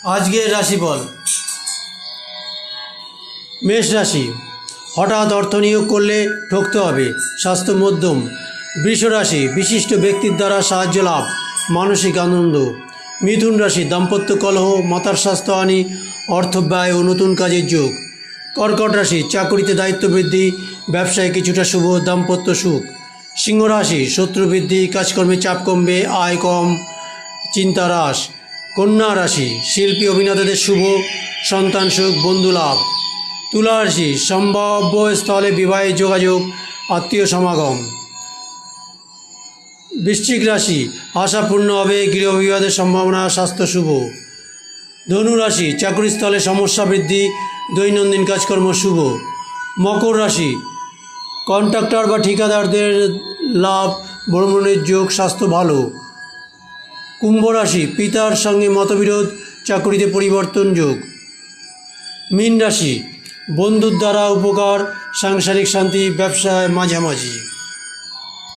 আজকের রাশিফল। মেষ রাশি, হঠাৎ অর্থ নিয়োগ করলে ঠকতে হবে, স্বাস্থ্য মধ্যম। বৃষ রাশি, বিশিষ্ট ব্যক্তির দ্বারা সাহায্য লাভ, মানসিক আনন্দ। মিথুন রাশি, দাম্পত্য কলহ, মাতার স্বাস্থ্যহানি, অর্থ ব্যয় ও নতুন কাজের যোগ। কর্কট রাশি, চাকরিতে দায়িত্ব বৃদ্ধি, ব্যবসায় কিছুটা শুভ, দাম্পত্য সুখ। সিংহ রাশি, শত্রু বৃদ্ধি, কাজকর্মে চাপ কমবে, আয় কম, চিন্তা হ্রাস। কন্যা রাশি, শিল্পী অভিনেতাদের শুভ, সন্তান সুখ, বন্ধু লাভ। তুলা রাশি, সম্ভাব্য স্থলে বিবাহের যোগাযোগ, আত্মীয় সমাগম। বৃশ্চিক রাশি, আশা পূর্ণ হবে, গৃহবিবাদের সম্ভাবনা, স্বাস্থ্য শুভ। ধনু রাশি, চাকরিস্থলে সমস্যা বৃদ্ধি, দৈনন্দিন কাজকর্ম শুভ। মকর রাশি, কন্ট্রাক্টর বা ঠিকাদারদের লাভ, ভ্রমণের যোগ, স্বাস্থ্য ভালো। কুম্ভ রাশি, পিতার সঙ্গে মতবিরোধ, চাকরিতে পরিবর্তন যোগ। মীন রাশি, বন্ধুর দ্বারা উপকার, সাংসারিক শান্তি, ব্যবসায় মাঝামাঝি।